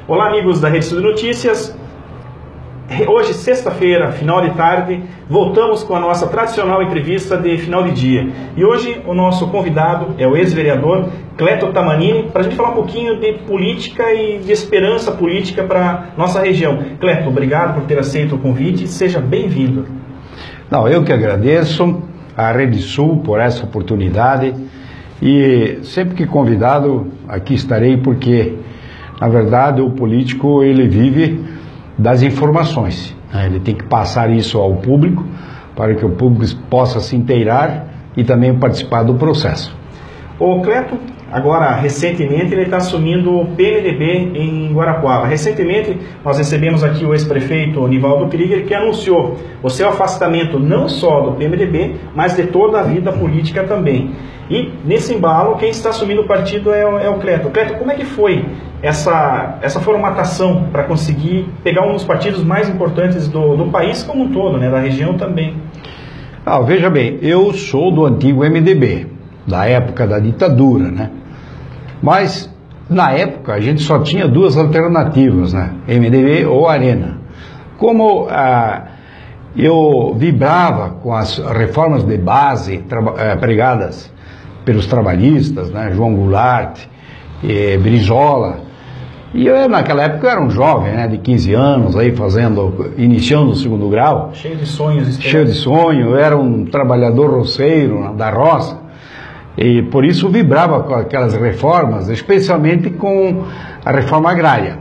Olá, amigos da Rede Sul de Notícias. Hoje, sexta-feira, final de tarde, voltamos com a nossa tradicional entrevista de final de dia. E hoje o nosso convidado é o ex-vereador Cleto Tamanini, para a gente falar um pouquinho de política e de esperança política para nossa região. Cleto, obrigado por ter aceito o convite e seja bem-vindo. Não, eu que agradeço à Rede Sul por essa oportunidade e sempre que convidado aqui estarei, porque na verdade o político ele vive das informações, né? Ele tem que passar isso ao público para que o público possa se inteirar e também participar do processo. O Cleto, agora recentemente, ele está assumindo o PMDB em Guarapuava. Recentemente nós recebemos aqui o ex-prefeito Nivaldo Krieger, que anunciou o seu afastamento não só do PMDB, mas de toda a vida política também. E nesse embalo, quem está assumindo o partido é o Cleto. Cleto, como é que foi essa formatação para conseguir pegar um dos partidos mais importantes do país como um todo, né, da região também? Veja bem, eu sou do antigo MDB, da época da ditadura, né? Mas na época a gente só tinha duas alternativas, né? MDB ou Arena. Como eu vibrava com as reformas de base pregadas pelos trabalhistas, né? João Goulart, Brizola, e eu naquela época era um jovem, né, de 15 anos, aí iniciando o segundo grau. Cheio de sonhos. Cheio de sonho, eu era um trabalhador roceiro da roça, e por isso vibrava com aquelas reformas, especialmente com a reforma agrária.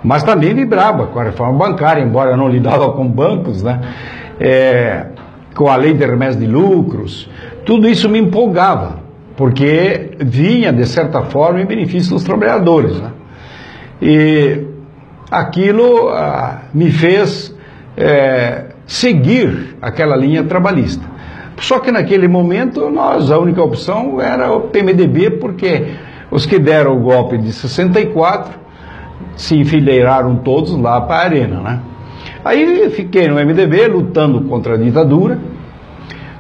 Mas também vibrava com a reforma bancária, embora eu não lidava com bancos, né, com a lei de remessa de lucros. Tudo isso me empolgava, porque vinha, de certa forma, em benefício dos trabalhadores, né? E aquilo me fez seguir aquela linha trabalhista. Só que naquele momento a única opção era o PMDB, porque os que deram o golpe de 64 se enfileiraram todos lá para a Arena, né? Aí fiquei no MDB lutando contra a ditadura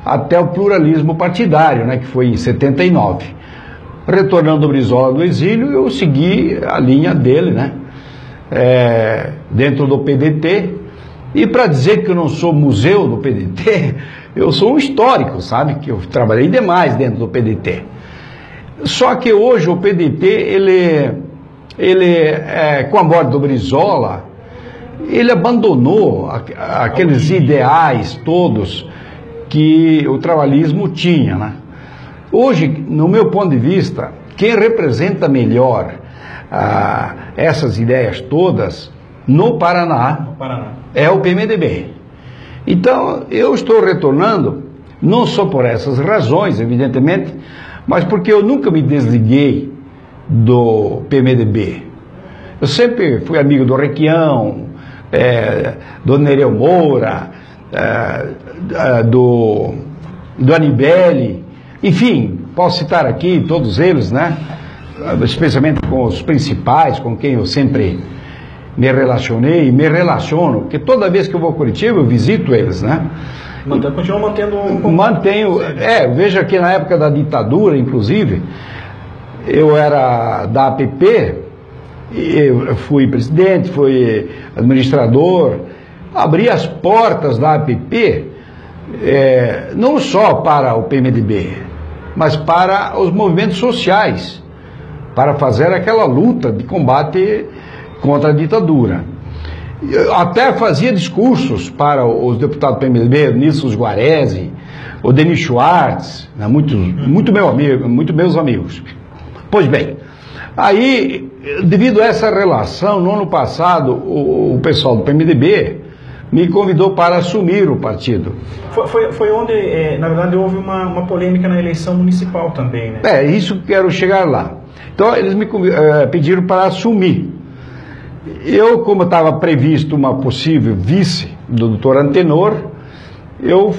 até o pluralismo partidário, né, que foi em 79. Retornando o Brizola do exílio, eu segui a linha dele, né, dentro do PDT. E para dizer que eu não sou museu do PDT, eu sou um histórico, sabe, que eu trabalhei demais dentro do PDT. Só que hoje o PDT, ele com a morte do Brizola, ele abandonou aqueles ideais todos que o trabalhismo tinha, né? Hoje, no meu ponto de vista, quem representa melhor essas ideias todas no Paraná é o PMDB. Então, eu estou retornando, não só por essas razões, evidentemente, mas porque eu nunca me desliguei do PMDB. Eu sempre fui amigo do Requião, do Nereu Moura, do Anibele, enfim, posso citar aqui todos eles, né? Especialmente com os principais, com quem eu sempre me relacionei e me relaciono, porque toda vez que eu vou a Curitiba eu visito eles, né? Continua mantendo... Mantenho, veja que na época da ditadura, inclusive, eu era da APP, eu fui presidente, fui administrador, abri as portas da APP, não só para o PMDB, mas para os movimentos sociais, para fazer aquela luta de combate contra a ditadura. Eu até fazia discursos para os deputados do PMDB, o Nilson Guarese, o Denis Schwartz, né, muito meus amigos. Pois bem, aí, devido a essa relação, no ano passado, o pessoal do PMDB me convidou para assumir o partido. Foi onde, na verdade, houve uma polêmica na eleição municipal também, né? Isso que quero chegar lá. Então, eles me pediram para assumir. Eu, como estava previsto uma possível vice do doutor Antenor, eu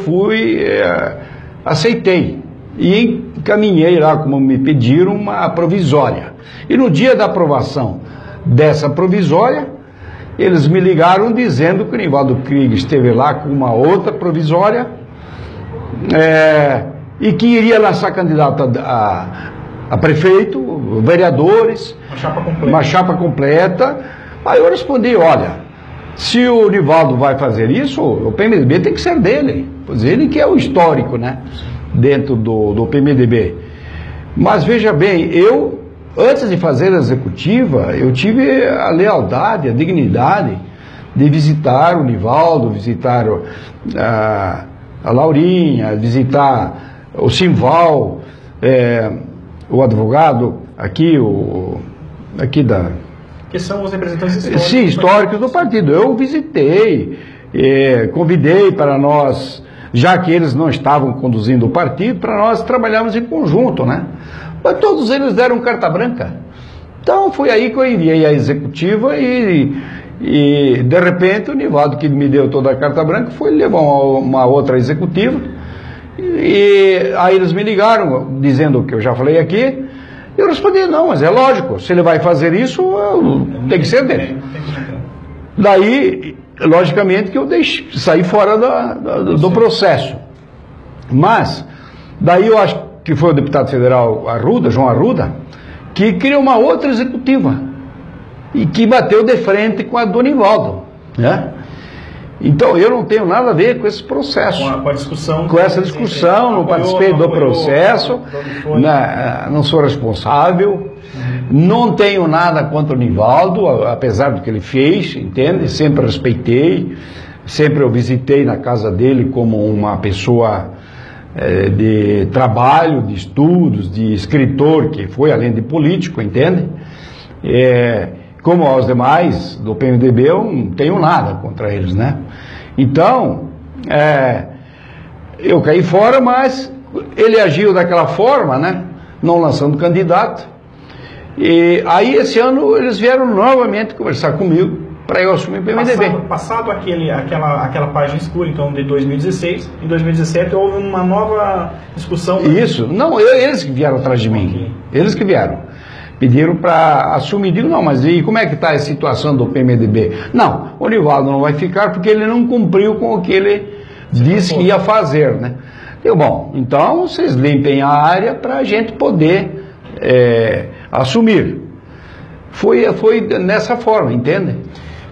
aceitei e encaminhei lá, como me pediram, uma provisória. E no dia da aprovação dessa provisória, eles me ligaram dizendo que o Nivaldo Krieger esteve lá com uma outra provisória e que iria lançar candidato a prefeito, vereadores, uma chapa completa. Aí eu respondi, olha, se o Nivaldo vai fazer isso, o PMDB tem que ser dele, pois ele que é o histórico, né, dentro do PMDB. Mas veja bem, eu, antes de fazer a executiva, eu tive a lealdade, a dignidade de visitar o Nivaldo, visitar a Laurinha, visitar o Simval, o advogado aqui, que são os representantes históricos. Sim, históricos do partido. Eu visitei, convidei para nós, já que eles não estavam conduzindo o partido, para nós trabalharmos em conjunto, né? Mas todos eles deram carta branca. Então foi aí que eu enviei a executiva e de repente o Nivaldo, que me deu toda a carta branca, foi levar uma outra executiva. E aí eles me ligaram, dizendo o que eu já falei aqui. Eu respondi, não, mas é lógico, se ele vai fazer isso, tem que ser dele. Daí, logicamente, que eu saí fora do processo. Mas, daí eu acho que foi o deputado federal João Arruda, que criou uma outra executiva e que bateu de frente com a do Nivaldo, né? Então, eu não tenho nada a ver com esse processo. Com a discussão. Com essa discussão, não participei do processo, não sou responsável, não tenho nada contra o Nivaldo, apesar do que ele fez, entende? Sempre respeitei, sempre eu visitei na casa dele como uma pessoa de trabalho, de estudos, de escritor, que foi além de político, entende? Como aos demais do PMDB, eu não tenho nada contra eles, né? Então, eu caí fora, mas ele agiu daquela forma, né? Não lançando candidato. E aí, esse ano, eles vieram novamente conversar comigo para eu assumir o PMDB. Passado aquela página escura, então, de 2016, em 2017 houve uma nova discussão. Isso. Não, eles que vieram atrás de mim. Okay. Eles que vieram. Pediram para assumir. Digo, não, mas e como é que está a situação do PMDB? Não, o Nivaldo não vai ficar porque ele não cumpriu com o que ele disse que ia fazer, né? Eu, bom, então vocês limpem a área para a gente poder assumir. Foi nessa forma, entende?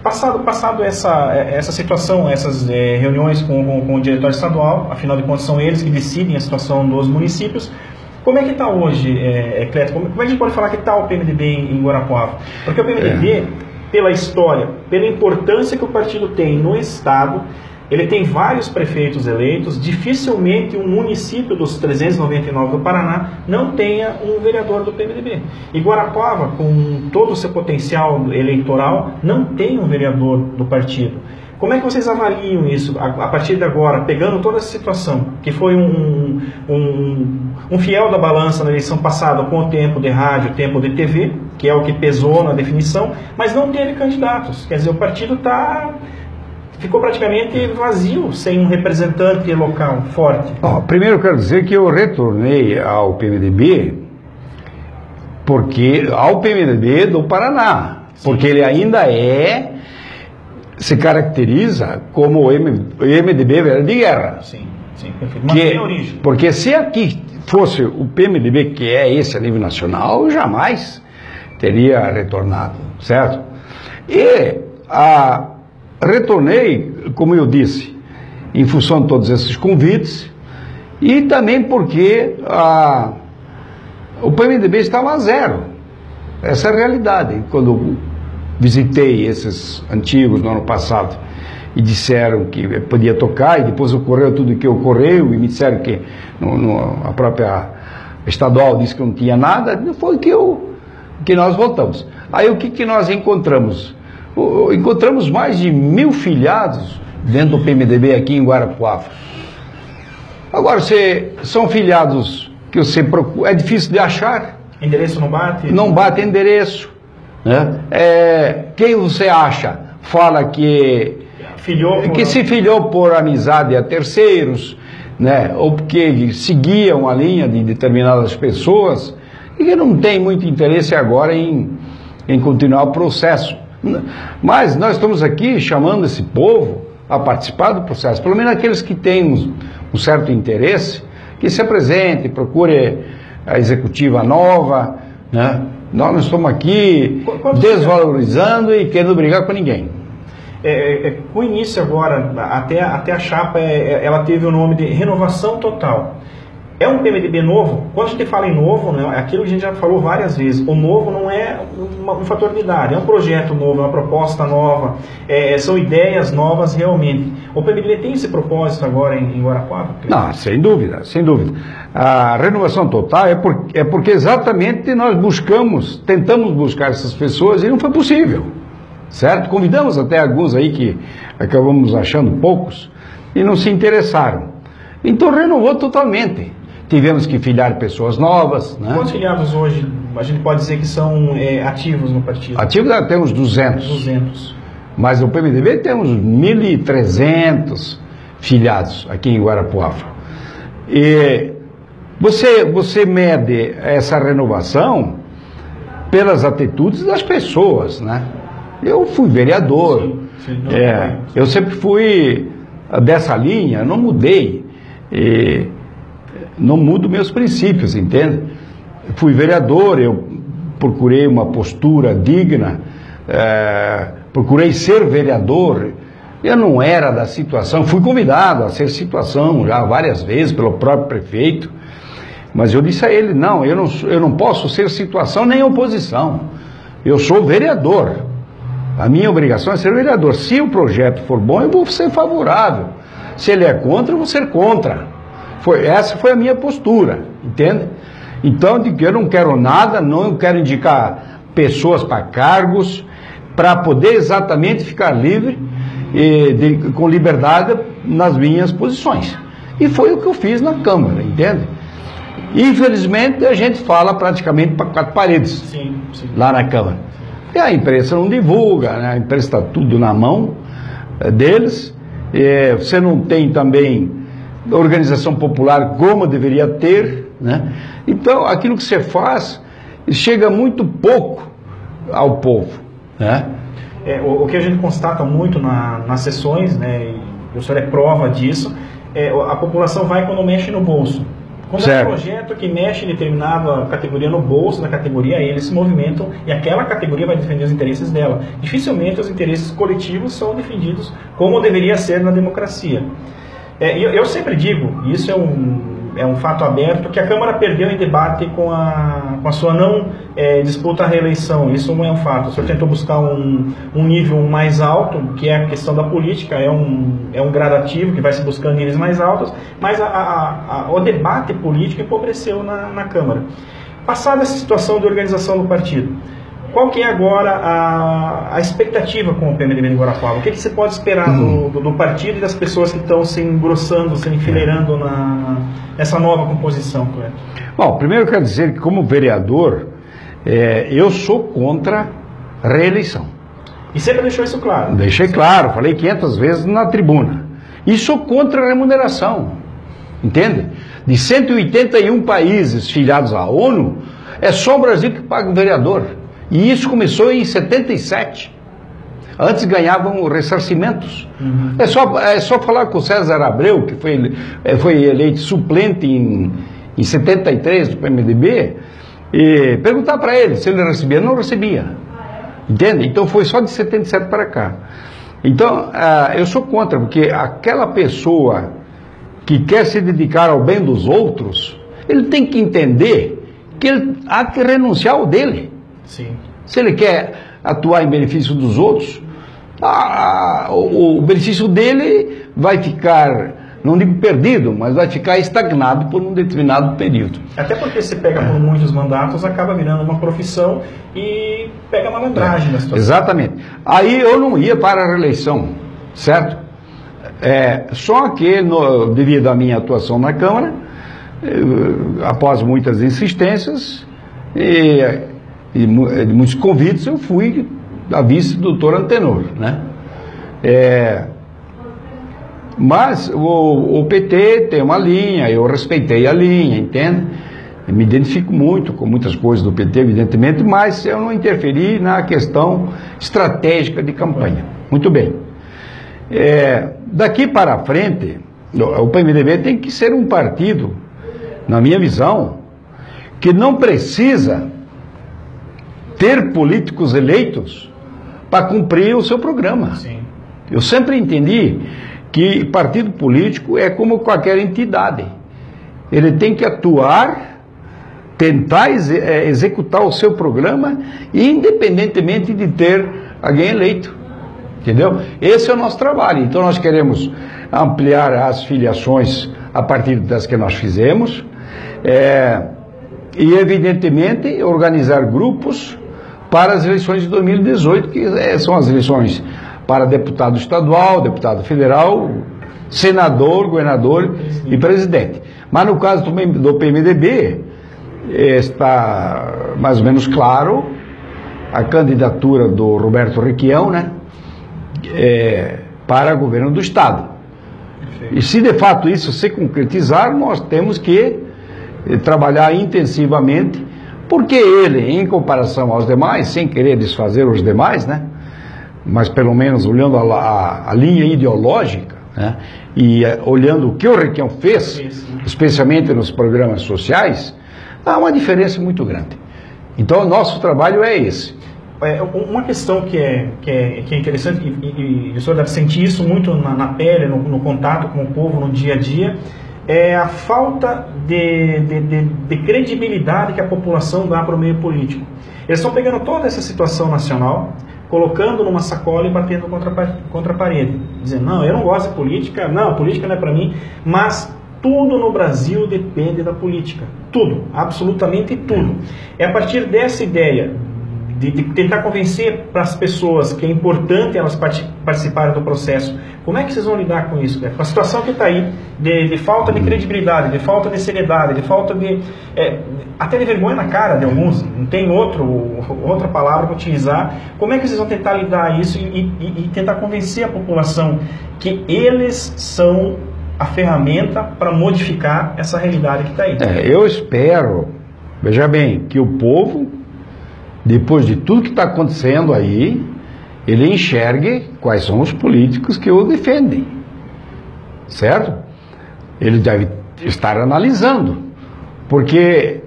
Passado essa situação, essas reuniões com o diretório estadual, afinal de contas são eles que decidem a situação dos municípios. Como é que está hoje, Cleto? Como é que a gente pode falar que está o PMDB em Guarapuava? Porque o PMDB, pela história, pela importância que o partido tem no Estado, ele tem vários prefeitos eleitos, dificilmente um município dos 399 do Paraná não tenha um vereador do PMDB. E Guarapuava, com todo o seu potencial eleitoral, não tem um vereador do partido. Como é que vocês avaliam isso a partir de agora, pegando toda essa situação, que foi um fiel da balança na eleição passada com o tempo de rádio, o tempo de TV, que é o que pesou na definição, mas não teve candidatos. Quer dizer, o partido ficou praticamente vazio, sem um representante local forte. Primeiro eu quero dizer que eu retornei ao PMDB ao PMDB do Paraná, porque ele ainda se caracteriza como o MDB velho de guerra. Sim, perfeito. Mas tem origem. Porque se aqui fosse o PMDB, que é esse a nível nacional, eu jamais teria retornado, certo? E retornei, como eu disse, em função de todos esses convites, e também porque o PMDB estava a zero. Essa é a realidade. Quando visitei esses antigos no ano passado e disseram que podia tocar, e depois ocorreu tudo o que ocorreu, e me disseram que a própria estadual disse que não tinha nada, foi que nós voltamos. Aí o que nós encontramos? Encontramos mais de 1000 filiados dentro do PMDB aqui em Guarapuava. Agora, são filiados que você procura, é difícil de achar. Endereço não bate? Não bate endereço. Né? Quem você acha? Fala que se filiou por amizade a terceiros, né? Ou porque seguiam a linha de determinadas pessoas e que não tem muito interesse agora em continuar o processo. Mas nós estamos aqui chamando esse povo a participar do processo, pelo menos aqueles que têm um certo interesse, que se apresente, procure a executiva nova, né? Nós não estamos aqui desvalorizando e querendo brigar com ninguém. Com o início agora, até a chapa, ela teve o nome de Renovação Total. É um PMDB novo? Quando a gente fala em novo, né, é aquilo que a gente já falou várias vezes. O novo não é um fator de idade, é um projeto novo, é uma proposta nova, são ideias novas realmente. O PMDB tem esse propósito agora em Guarapuava? Não, sem dúvida, sem dúvida. A renovação total é porque exatamente nós tentamos buscar essas pessoas e não foi possível, certo? Convidamos até alguns aí que acabamos achando poucos e não se interessaram. Então renovou totalmente. Tivemos que filiar pessoas novas, né? Quantos filiados hoje a gente pode dizer que são ativos no partido? Ativos temos 200. 200. Mas o PMDB temos 1.300 filiados aqui em Guarapuava. E você mede essa renovação pelas atitudes das pessoas, né? Eu fui vereador, eu sempre fui dessa linha, não mudei. Não mudo meus princípios, entende? Fui vereador, eu procurei uma postura digna, procurei ser vereador. Eu não era da situação, fui convidado a ser situação já várias vezes pelo próprio prefeito, mas eu disse a ele, não, eu não posso ser situação nem oposição, eu sou vereador, a minha obrigação é ser vereador. Se o projeto for bom, eu vou ser favorável, se ele é contra, eu vou ser contra. Essa foi a minha postura, entende? Então, de que eu não quero nada, não quero indicar pessoas para cargos, para poder exatamente ficar livre, com liberdade nas minhas posições. E foi o que eu fiz na Câmara, entende? Infelizmente, a gente fala praticamente para 4 paredes, sim. lá na Câmara. E a imprensa não divulga, né? A imprensa está tudo na mão deles. Você não tem também organização popular como deveria ter, né? Então aquilo que você faz chega muito pouco ao povo, né? O que a gente constata muito nas sessões, né, e o senhor é prova disso, a população vai quando mexe no bolso. Quando é um projeto que mexe em determinada categoria no bolso da categoria, eles se movimentam e aquela categoria vai defender os interesses dela. Dificilmente os interesses coletivos são defendidos como deveria ser na democracia. Eu sempre digo, isso é um fato aberto, que a Câmara perdeu em debate com a sua não disputa à reeleição. Isso não é um fato. O senhor tentou buscar um nível mais alto, que é a questão da política, é um gradativo que vai se buscando níveis mais altos, mas o debate político empobreceu na Câmara. Passada essa situação de organização do partido, qual que é agora a expectativa com o PMDB de Guarapuava? O que você pode esperar do partido e das pessoas que estão se engrossando, se enfileirando nessa nova composição, Cleto? Bom, primeiro eu quero dizer que como vereador, eu sou contra a reeleição. E sempre deixou isso claro? Deixei claro, falei 500 vezes na tribuna. E sou contra a remuneração, entende? De 181 países filiados à ONU, é só o Brasil que paga o vereador. E isso começou em 77. Antes ganhavam ressarcimentos. Uhum. É só falar com o César Abreu, que foi eleito suplente em 73 do PMDB, e perguntar para ele se ele recebia. Não recebia. Entende? Então foi só de 77 para cá. Então, eu sou contra, porque aquela pessoa que quer se dedicar ao bem dos outros, ele tem que entender que ele há que renunciar ao dele. Sim. Se ele quer atuar em benefício dos outros, o benefício dele vai ficar, não digo perdido, mas vai ficar estagnado por um determinado período. Até porque se pega por muitos mandatos, acaba virando uma profissão e pega uma malandragem na situação. Exatamente. Aí eu não ia para a reeleição, certo? Só que, devido à minha atuação na Câmara, após muitas insistências e muitos convites, eu fui a vice do doutor Antenor, né? Mas o PT tem uma linha, eu respeitei a linha, entende? Eu me identifico muito com muitas coisas do PT, evidentemente, mas eu não interferi na questão estratégica de campanha. Muito bem. Daqui para frente, o PMDB tem que ser um partido, na minha visão, que não precisa ter políticos eleitos para cumprir o seu programa. Sim. Eu sempre entendi que partido político é como qualquer entidade. Ele tem que atuar, tentar executar o seu programa, independentemente de ter alguém eleito. Entendeu? Esse é o nosso trabalho. Então nós queremos ampliar as filiações a partir das que nós fizemos e, evidentemente, organizar grupos para as eleições de 2018, que são as eleições para deputado estadual, deputado federal, senador, governador e presidente. Mas no caso do PMDB, está mais ou menos claro a candidatura do Roberto Requião, né, para governo do Estado. E se de fato isso se concretizar, nós temos que trabalhar intensivamente, porque ele, em comparação aos demais, sem querer desfazer os demais, né, mas pelo menos olhando a linha ideológica, né, e olhando o que o Requião fez, especialmente nos programas sociais, há uma diferença muito grande. Então o nosso trabalho é esse. Uma questão que é interessante, e o senhor deve sentir isso muito na pele, no contato com o povo, no dia a dia, é a falta de credibilidade que a população dá para o meio político. Eles estão pegando toda essa situação nacional, colocando numa sacola e batendo contra a parede, dizendo, não, eu não gosto de política, não, política não é para mim, mas tudo no Brasil depende da política, tudo, absolutamente tudo. É a partir dessa ideia de tentar convencer para as pessoas que é importante elas participarem do processo. Como é que vocês vão lidar com isso? Com a situação que está aí, de falta de credibilidade, de falta de seriedade, de falta de... até de vergonha na cara de alguns, não tem outra palavra para utilizar. Como é que vocês vão tentar lidar isso e tentar convencer a população que eles são a ferramenta para modificar essa realidade que está aí? Eu espero, veja bem, que o povo, depois de tudo que está acontecendo aí, ele enxergue quais são os políticos que o defendem, certo? Ele deve estar analisando, porque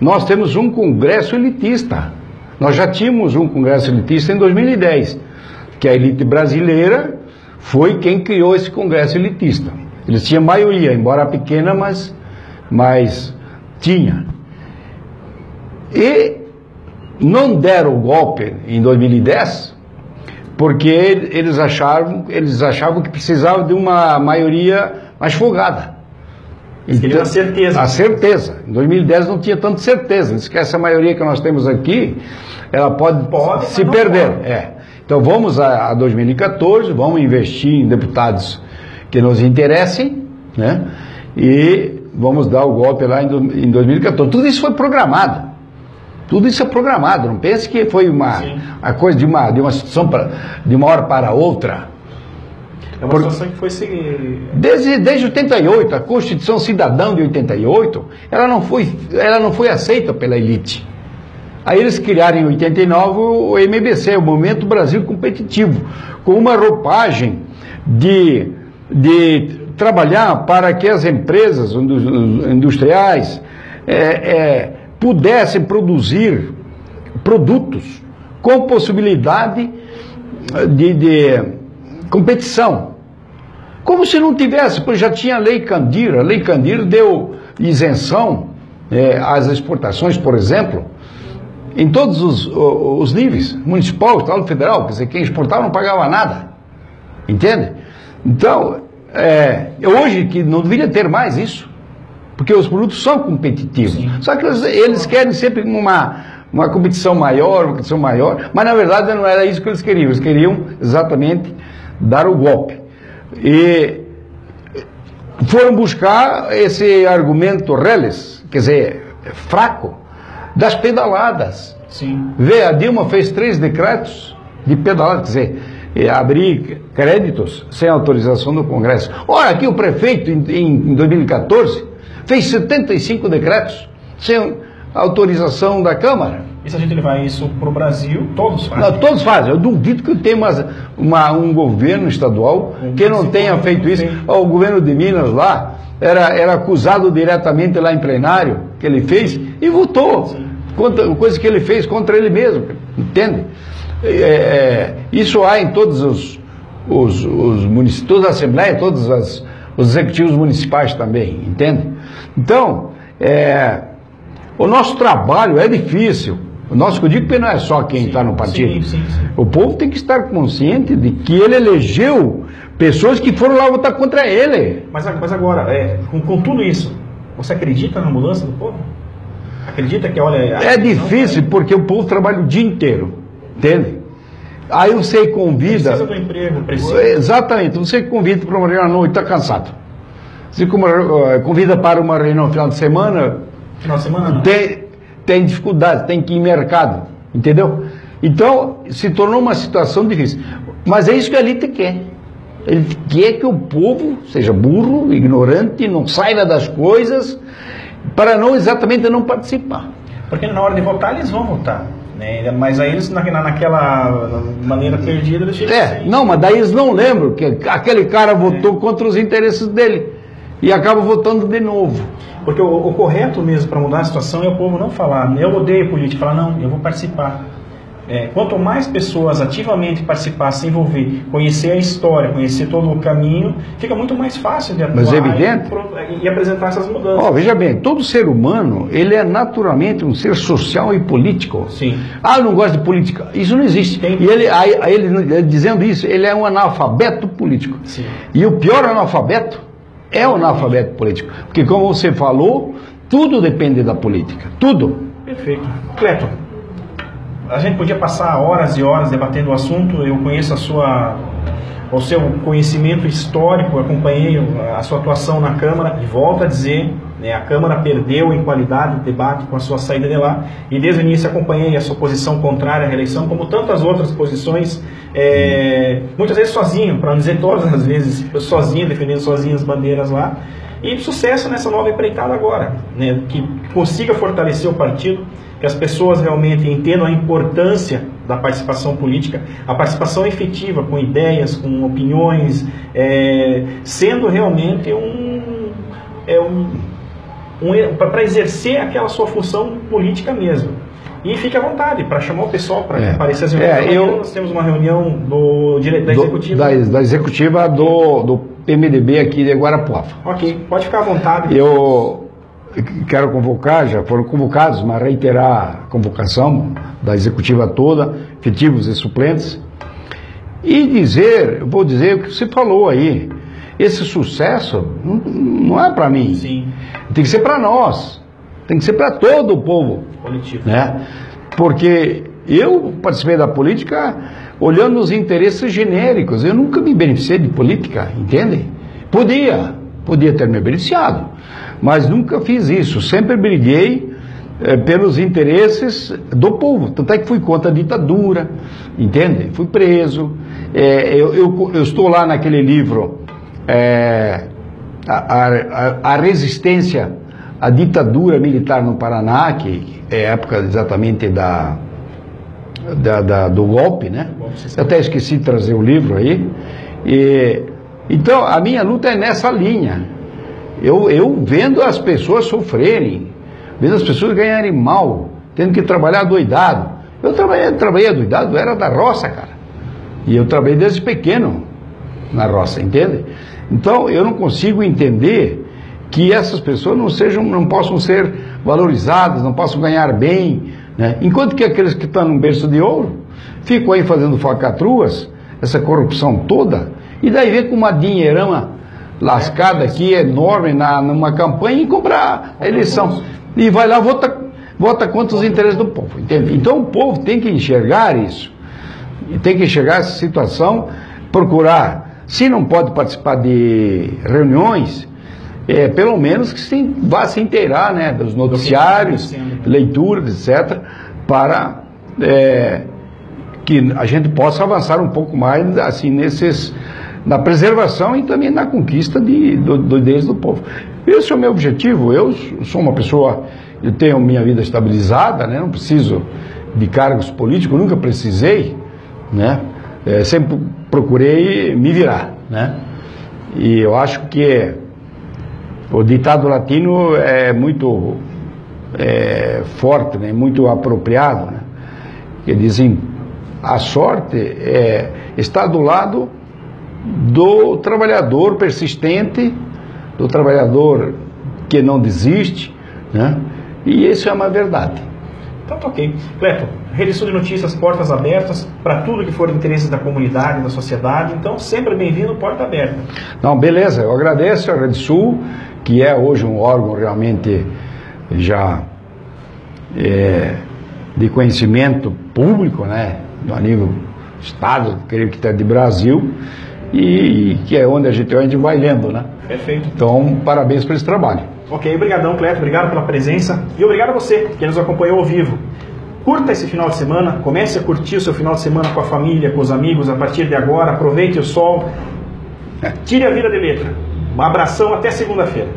nós temos um congresso elitista. Nós já tínhamos um congresso elitista em 2010, que a elite brasileira foi quem criou esse congresso elitista. Eles tinham maioria, embora pequena, mas tinha. E não deram o golpe em 2010 porque eles achavam que precisavam de uma maioria mais folgada. Então, a certeza. A certeza. Em 2010 não tinha tanta certeza. Diz que essa maioria que nós temos aqui, ela pode se perder. Então vamos a 2014, vamos investir em deputados que nos interessem, né? E vamos dar o golpe lá em 2014. Tudo isso foi programado. Tudo isso é programado, não pense que foi uma coisa de uma situação de uma hora para outra. É uma situação que foi seguir. Desde 88, a Constituição Cidadã de 88, ela não foi aceita pela elite. Aí eles criaram em 89 o MBC, o Movimento Brasil Competitivo, com uma roupagem de trabalhar para que as empresas industriais pudessem produzir produtos com possibilidade de competição. Como se não tivesse, pois já tinha a Lei Candir. A Lei Candir deu isenção às exportações, por exemplo, em todos os níveis, municipal, estadual, federal. Quer dizer, quem exportava não pagava nada. Entende? Então, hoje que não deveria ter mais isso, porque os produtos são competitivos. Sim. Só que eles querem sempre uma competição maior, mas na verdade não era isso que eles queriam. Eles queriam exatamente dar o golpe. E foram buscar esse argumento reles, quer dizer, fraco, das pedaladas. Sim. Vê, a Dilma fez 3 decretos de pedalada, quer dizer, abrir créditos sem autorização do Congresso. Olha, aqui o prefeito em 2014 fez 75 decretos sem autorização da Câmara. E se a gente levar isso para o Brasil, todos fazem? Não, todos fazem. Eu duvido que tenha um governo estadual que não tenha feito isso. O governo de Minas lá era acusado diretamente lá em plenário, que ele fez, e votou. Contra, coisa que ele fez contra ele mesmo, entende? Isso há em todos os municípios, todas as assembleias, todos os executivos municipais também, entende? Então, o nosso trabalho é difícil. O nosso, eu digo que não é só quem está no partido. Sim. O povo tem que estar consciente de que ele elegeu pessoas que foram lá votar contra ele. Mas agora, com tudo isso, você acredita na mudança do povo? Acredita que, olha... É difícil, porque o povo trabalha o dia inteiro, entende? Aí você convida... Precisa do emprego, precisa... Exatamente, você convida para uma reunião à noite, está cansado. Você convida para uma reunião no final de semana... Final de semana não. Tem dificuldade, tem que ir em mercado, entendeu? Então, se tornou uma situação difícil. Mas é isso que a elite quer. Ele quer que o povo seja burro, ignorante, não saiba das coisas, para exatamente não participar. Porque na hora de votar, eles vão votar. Né? Mas aí eles, naquela maneira perdida, eles ficam assim. Não, mas daí eles não lembram que aquele cara votou contra os interesses dele. E acaba votando de novo. Porque o correto mesmo para mudar a situação é o povo não falar, eu odeio política, falar, não, eu vou participar. Quanto mais pessoas ativamente participar, se envolver, conhecer a história, conhecer todo o caminho, fica muito mais fácil de atuar. Mas é evidente. E apresentar essas mudanças. Veja bem, todo ser humano, ele é naturalmente um ser social e político. Sim. Eu não gosto de política. Isso não existe. E ele dizendo isso, ele é um analfabeto político. Sim. E o pior analfabeto é o analfabeto político. Porque, como você falou, tudo depende da política. Tudo. Perfeito. Cleton, a gente podia passar horas e horas debatendo o assunto. Eu conheço o seu conhecimento histórico, acompanhei a sua atuação na Câmara, e volto a dizer, né, a Câmara perdeu em qualidade de debate com a sua saída de lá, e desde o início acompanhei a sua posição contrária à reeleição, como tantas outras posições, muitas vezes sozinho, para não dizer todas as vezes, sozinho, defendendo sozinho as bandeiras lá, e sucesso nessa nova empreitada agora, né, que consiga fortalecer o partido, que as pessoas realmente entendam a importância da participação política, a participação efetiva, com ideias, com opiniões, sendo realmente para exercer aquela sua função política mesmo. E fique à vontade para chamar o pessoal para aparecer às reuniões. Nós temos uma reunião da executiva. Da executiva do PMDB aqui de Guarapuava. Ok, pode ficar à vontade. Eu quero convocar, já foram convocados, mas reiterar a convocação da executiva toda, efetivos e suplentes, e vou dizer o que você falou aí, esse sucesso não é para mim, Sim. Tem que ser para nós, tem que ser para todo o povo, coletivo, né? Porque eu participei da política olhando os interesses genéricos, eu nunca me beneficiei de política, entende? Podia ter me beneficiado, mas nunca fiz isso, sempre briguei pelos interesses do povo, tanto é que fui contra a ditadura, entende? Fui preso, eu estou lá naquele livro, a resistência à ditadura militar no Paraná, que é época exatamente do golpe, né? Eu até esqueci de trazer o livro aí, então a minha luta é nessa linha. Eu vendo as pessoas sofrerem, vendo as pessoas ganharem mal, tendo que trabalhar doidado. Eu trabalhei doidado, eu era da roça, cara. E eu trabalhei desde pequeno na roça, entende? Então eu não consigo entender que essas pessoas não possam ser valorizadas, não possam ganhar bem, né? Enquanto que aqueles que estão num berço de ouro ficam aí fazendo falcatruas, essa corrupção toda, e daí vem com uma dinheirama lascada aqui, enorme, numa campanha, e comprar a eleição. E vai lá, vota contra os interesses do povo, entende? Então o povo tem que enxergar isso, e tem que enxergar essa situação, procurar, se não pode participar de reuniões, pelo menos que vá se inteirar, né, dos noticiários, leituras, etc., para que a gente possa avançar um pouco mais, assim, na preservação e também na conquista do ideias do povo. Esse é o meu objetivo. Eu sou uma pessoa, eu tenho minha vida estabilizada, né? Não preciso de cargos políticos, nunca precisei, né? Sempre procurei me virar, né? E eu acho que o ditado latino é muito forte, né, muito apropriado, né, que dizem: a sorte está do lado do trabalhador persistente, do trabalhador que não desiste, né, e isso é uma verdade. Então tá ok. Cleto, Rede Sul de Notícias, portas abertas para tudo que for de interesse da comunidade, da sociedade. Então, sempre bem-vindo, porta aberta. Não, beleza, eu agradeço a Rede Sul, que é hoje um órgão realmente já de conhecimento público, né, a nível estado, creio que está de Brasil, e que é onde a gente vai lendo, né? Perfeito. Então, parabéns por esse trabalho. Ok, obrigadão, Cleto, obrigado pela presença e obrigado a você que nos acompanhou ao vivo. Curta esse final de semana, comece a curtir o seu final de semana com a família, com os amigos, a partir de agora, aproveite o sol, tire a vida de letra. Um abração, até segunda-feira.